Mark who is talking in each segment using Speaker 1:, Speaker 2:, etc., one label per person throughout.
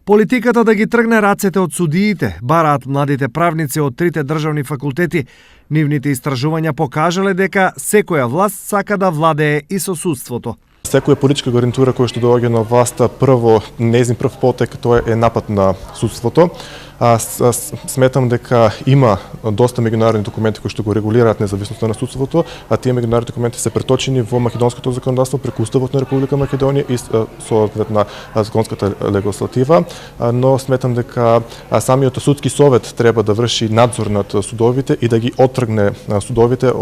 Speaker 1: Политиката да ги тргне рацете од судиите, бараат младите правници од трите државни факултети. Нивните истражувања покажале дека секоја власт сака да владее и со судството.
Speaker 2: Секоја политичка гарнитура која што доаѓа на власта, нејзин прв потек тоа е напад на судството. Сметам дека има доста меѓународни документи кои што го регулираат независноста на судството, а тие меѓународни документи се преточени во македонското законодавство преку Уставот на Република Македонија и соодветна законската легислатива, но сметам дека самиот судски совет треба да врши надзор над судовите и да ги отргне судовите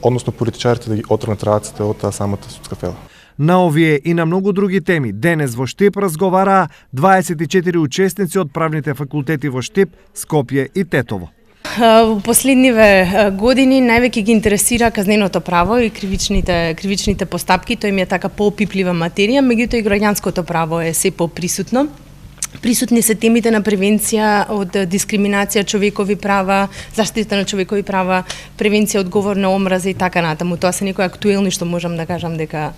Speaker 2: односно политичарите да ги отргнат раците од самата судска фела.
Speaker 1: На овие и на многу други теми денес во Штип разговараа 24 учесници од правните факултети во Штип, Скопје и Тетово.
Speaker 3: Во последниве години највеќе ги интересира казненото право и кривичните постапки, тоа им е така поопиплива материја, меѓутоа и граѓанското право е се поприсутно. Присутни се темите на превенција од дискриминација, човекови права, заштита на човекови права, превенција од говор на омраза и така натаму. Тоа се некои актуелни што можам да кажам дека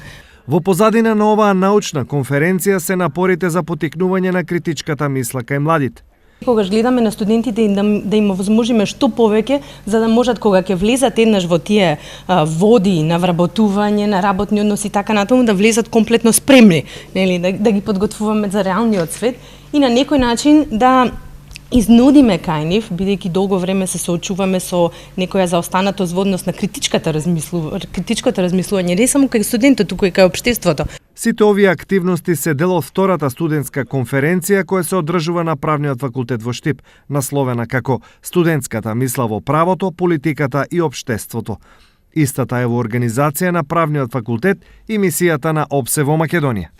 Speaker 1: Во позадина на оваа научна конференција се напорите за поттикнување на критичката мисла кај младите.
Speaker 3: Когаш гледаме на студентите да им овозможиме што повеќе, за да можат кога ќе влезат еднаш во тие води на вработување, на работни односи и така натаму, да влезат комплетно спремни, нели, да ги подготвуваме за реалниот свет и на некој начин да изнудиме кај нив, бидејќи долго време се соочуваме со некоја заостанатост во однос на критичкото размислување, не само кај студентот, туку и кај општеството.
Speaker 1: Сите овие активности се дел од втората студентска конференција која се одржува на Правниот факултет во Штип, насловена како Студентската мисла во правото, политиката и општеството. Истата е во организација на Правниот факултет и мисијата на ОПСЕ во Македонија.